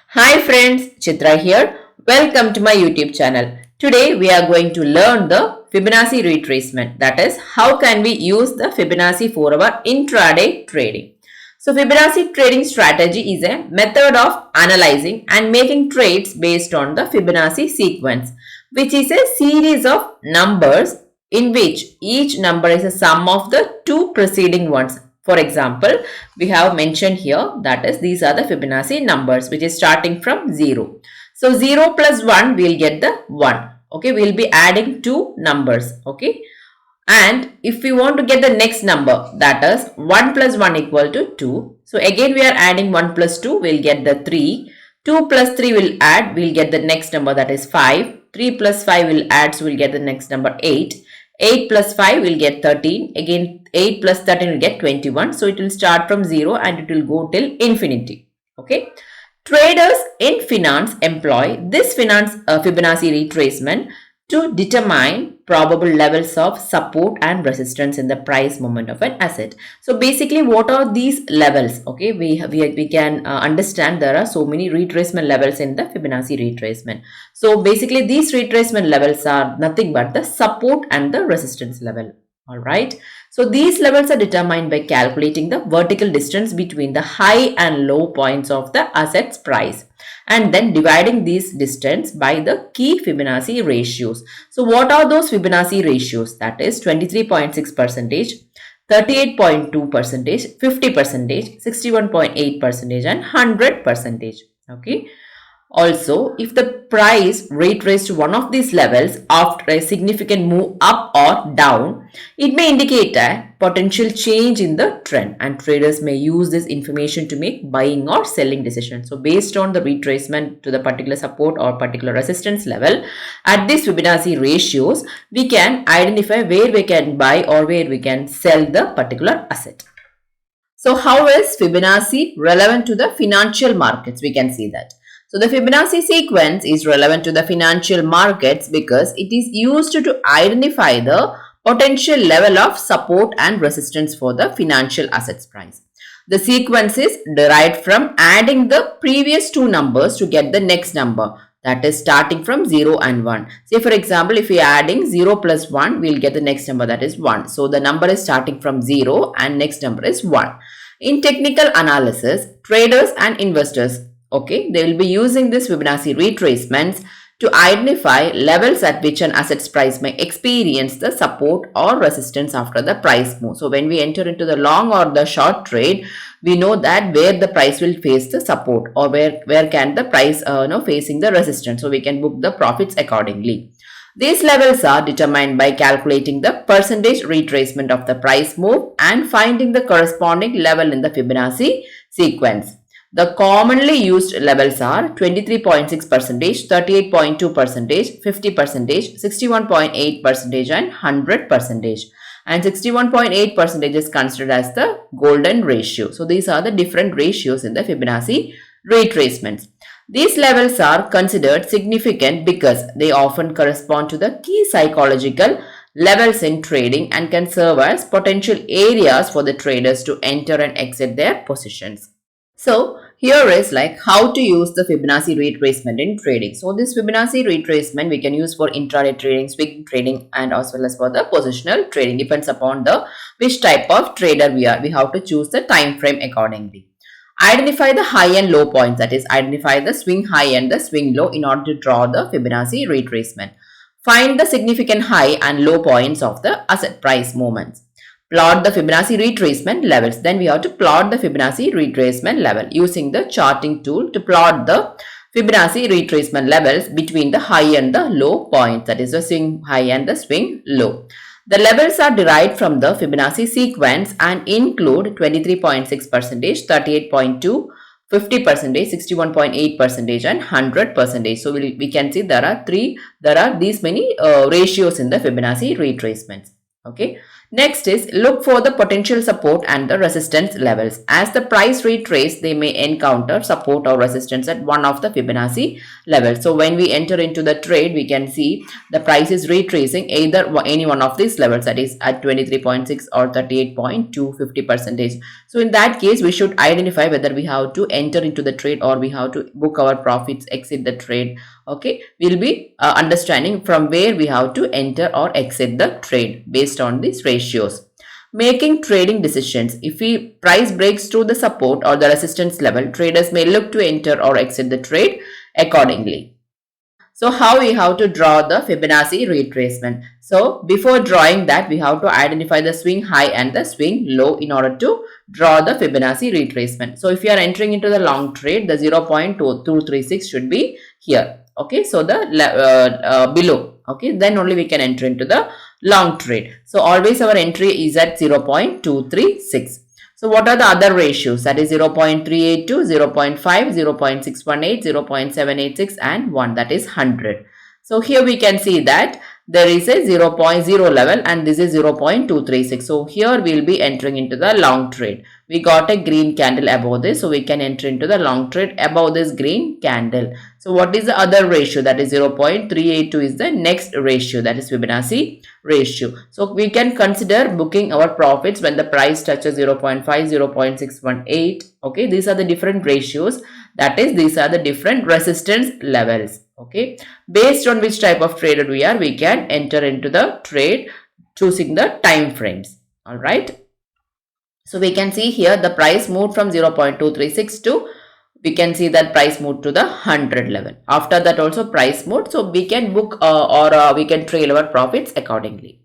Hi friends, Chitra here. Welcome to my YouTube channel. Today we are going to learn the Fibonacci retracement. That is, how can we use the Fibonacci for our intraday trading. So Fibonacci trading strategy is a method of analyzing and making trades based on the Fibonacci sequence, which is a series of numbers in which each number is a sum of the two preceding ones. For example, we have mentioned here, that is, these are the Fibonacci numbers which is starting from 0. So 0 plus 1 we will get the 1. Okay, we will be adding two numbers. Okay, and if we want to get the next number, that is 1 plus 1 equal to 2. So again we are adding 1 plus 2, we will get the 3. 2 plus 3 will add, we will get the next number, that is 5. 3 plus 5 will add, so we will get the next number 8. 8 plus 5 will get 13. Again 8 plus 13 will get 21. So it will start from 0 and it will go till infinity. Okay. Traders in finance employ this Fibonacci retracement to determine probable levels of support and resistance in the price movement of an asset. So basically, what are these levels? Okay, we can understand there are so many retracement levels in the Fibonacci retracement. So basically, these retracement levels are nothing but the support and the resistance level. Alright, so these levels are determined by calculating the vertical distance between the high and low points of the asset's price and then dividing this distance by the key Fibonacci ratios. So what are those Fibonacci ratios? That is 23.6%, 38.2%, 50%, 61.8% and 100%. Okay. Also, if the price retraced one of these levels after a significant move up or down, it may indicate a potential change in the trend, and traders may use this information to make buying or selling decisions. So based on the retracement to the particular support or particular resistance level at these Fibonacci ratios, we can identify where we can buy or where we can sell the particular asset. So how is Fibonacci relevant to the financial markets? We can see that. So the Fibonacci sequence is relevant to the financial markets because it is used to identify the potential level of support and resistance for the financial assets price. The sequence is derived from adding the previous two numbers to get the next number, that is starting from 0 and 1. Say for example, if we are adding 0 plus 1, we will get the next number, that is 1. So the number is starting from 0 and next number is 1. In technical analysis, traders and investors, okay, they will be using this Fibonacci retracements to identify levels at which an asset's price may experience the support or resistance after the price move. So when we enter into the long or the short trade, we know that where the price will face the support or where can the price facing the resistance. So we can book the profits accordingly. These levels are determined by calculating the percentage retracement of the price move and finding the corresponding level in the Fibonacci sequence. The commonly used levels are 23.6%, 38.2%, 50%, 61.8% and 100%. And 61.8% is considered as the golden ratio. So these are the different ratios in the Fibonacci retracements. These levels are considered significant because they often correspond to the key psychological levels in trading and can serve as potential areas for the traders to enter and exit their positions. So here is like how to use the Fibonacci retracement in trading. So this Fibonacci retracement we can use for intraday trading, swing trading and as well as for the positional trading. Depends upon the which type of trader we are. We have to choose the time frame accordingly. Identify the high and low points, that is identify the swing high and the swing low in order to draw the Fibonacci retracement. Find the significant high and low points of the asset price movements. Plot the Fibonacci retracement levels. Then we have to plot the Fibonacci retracement level using the charting tool to plot the Fibonacci retracement levels between the high and the low points, that is the swing high and the swing low. The levels are derived from the Fibonacci sequence and include 23.6%, 38.2%, 50%, 61.8% and 100%. So we can see there are these many ratios in the Fibonacci retracements. Okay. Next is look for the potential support and the resistance levels. As the price retrace, they may encounter support or resistance at one of the Fibonacci levels. So when we enter into the trade, we can see the price is retracing either any one of these levels, that is at 23.6 or 38.2, 50%. So in that case, we should identify whether we have to enter into the trade or we have to book our profits, exit the trade. Okay, we'll be understanding from where we have to enter or exit the trade based on these ratios. Making trading decisions. If price breaks through the support or the resistance level, traders may look to enter or exit the trade accordingly. So how we have to draw the Fibonacci retracement? So before drawing that, we have to identify the swing high and the swing low in order to draw the Fibonacci retracement. So if you are entering into the long trade, the 0.2236 should be here. Okay, so the below. Okay, then only we can enter into the long trade. So always our entry is at 0.236. So what are the other ratios? That is 0.382, 0.5, 0.618, 0.786 and 1, that is 100. So here we can see that there is a 0.0 level and this is 0.236. So here we will be entering into the long trade. We got a green candle above this, so we can enter into the long trade above this green candle. So what is the other ratio? That is 0.382 is the next ratio, that is Fibonacci ratio. So we can consider booking our profits when the price touches 0.5, 0.618. Okay, these are the different ratios, that is these are the different resistance levels. Okay, based on which type of trader we are, we can enter into the trade choosing the time frames. All right. So we can see here the price moved from 0.236 to, we can see that price moved to the 100 level. After that also price moved, so we can book or we can trail our profits accordingly.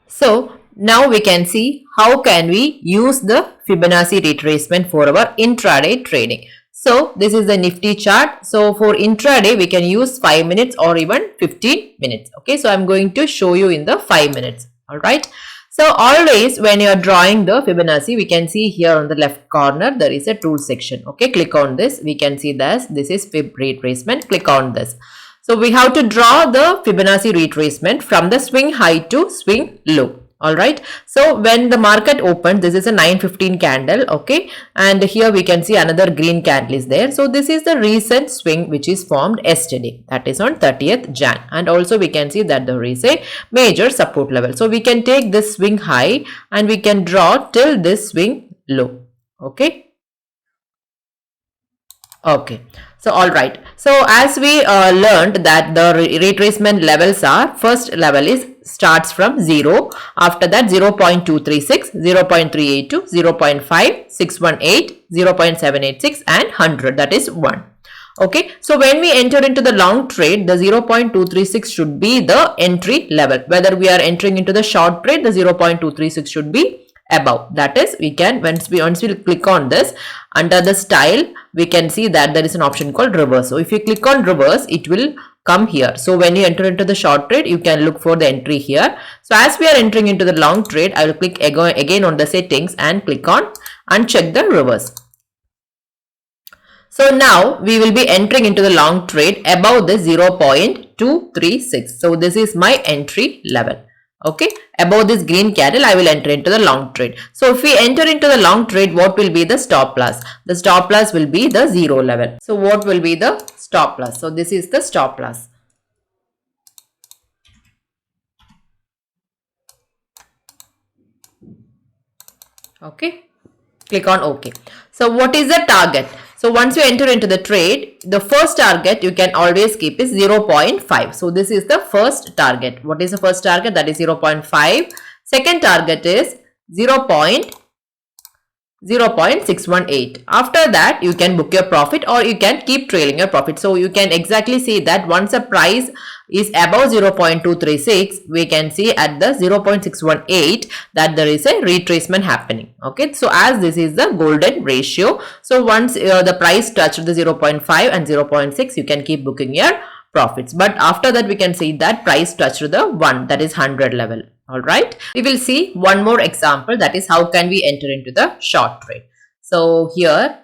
So now we can see how can we use the Fibonacci retracement for our intraday trading. So this is the Nifty chart. So for intraday, we can use 5 minutes or even 15 minutes. Okay, so I'm going to show you in the 5 minutes. All right. So always when you are drawing the Fibonacci, we can see here on the left corner, there is a tool section. Okay, click on this. We can see this is Fib retracement. Click on this. So we have to draw the Fibonacci retracement from the swing high to swing low. Alright, so when the market opened, this is a 9:15 candle, okay, and here we can see another green candle is there. So this is the recent swing which is formed yesterday, that is on 30th Jan, and also we can see that there is a major support level. So we can take this swing high and we can draw till this swing low. Okay. Okay. So alright. So as we learned that the retracement levels are, first level is starts from 0, after that 0.236, 0.382, 0.5, 618, 0.786 and 100, that is 1. Okay, so when we enter into the long trade, the 0.236 should be the entry level. Whether we are entering into the short trade, the 0.236 should be above. That is, we can, once we click on this, under the style, we can see that there is an option called reverse. So if you click on reverse, it will come here. So when you enter into the short trade, you can look for the entry here. So as we are entering into the long trade, I will click again on the settings and click on and check the reverse. So now we will be entering into the long trade above the 0.236. So this is my entry level. Okay, above this green candle, I will enter into the long trade. So if we enter into the long trade, what will be the stop loss? The stop loss will be the 0 level. So what will be the stop loss? So this is the stop loss. Okay, click on OK. So what is the target? So once you enter into the trade, the first target you can always keep is 0.5. So this is the first target. What is the first target? That is 0.5. Second target is 0.618. After that, you can book your profit or you can keep trailing your profit. So you can exactly see that once a price is above 0.236, we can see at the 0.618 that there is a retracement happening. Okay, so as this is the golden ratio, so once the price touched the 0.5 and 0.6, you can keep booking your profits. But after that, we can see that price touched the 1, that is 100 level. All right, we will see one more example, that is how can we enter into the short trade. So here,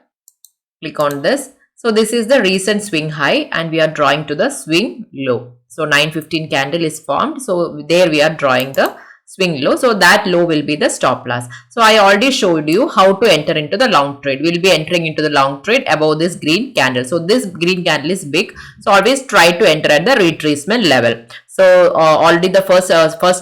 click on this. So this is the recent swing high and we are drawing to the swing low. So 9:15 candle is formed. So there we are drawing the swing low. So that low will be the stop loss. So I already showed you how to enter into the long trade. We'll be entering into the long trade above this green candle. So this green candle is big. So always try to enter at the retracement level. So already the first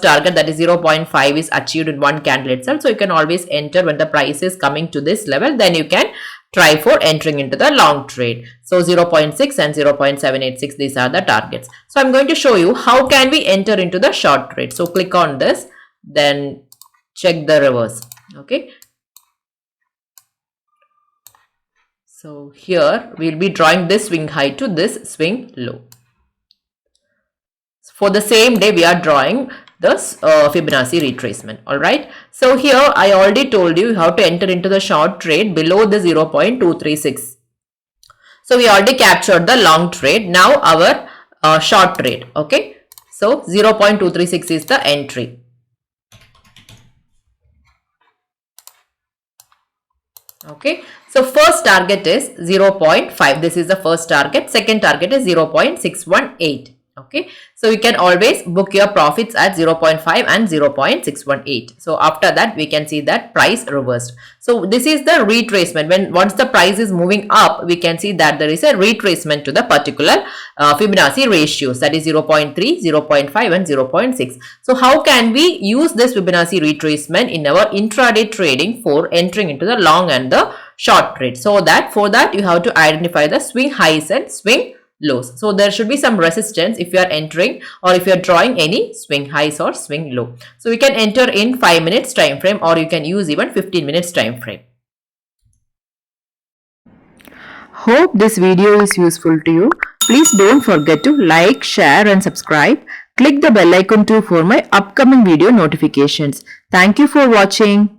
target, that is 0.5, is achieved in one candle itself. So you can always enter when the price is coming to this level. Then you can try for entering into the long trade. So 0.6 and 0.786, these are the targets. So I'm going to show you how can we enter into the short trade. So click on this, then check the reverse. Okay. So here we'll be drawing this swing high to this swing low. For the same day, we are drawing the Fibonacci retracement. Alright. So here I already told you how to enter into the short trade below the 0.236. So we already captured the long trade. Now our short trade. Okay. So 0.236 is the entry. Okay. So first target is 0.5. This is the first target. Second target is 0.618. Okay, so you can always book your profits at 0.5 and 0.618. So after that, we can see that price reversed. So this is the retracement. Once the price is moving up, we can see that there is a retracement to the particular Fibonacci ratios, that is 0.3, 0.5 and 0.6. So how can we use this Fibonacci retracement in our intraday trading for entering into the long and the short trade? So that for that you have to identify the swing highs and swing lows. So there should be some resistance if you are entering or if you are drawing any swing highs or swing low. So we can enter in 5 minutes time frame, or you can use even 15 minutes time frame. Hope this video is useful to you. Please don't forget to like, share and subscribe. Click the bell icon too for my upcoming video notifications. Thank you for watching.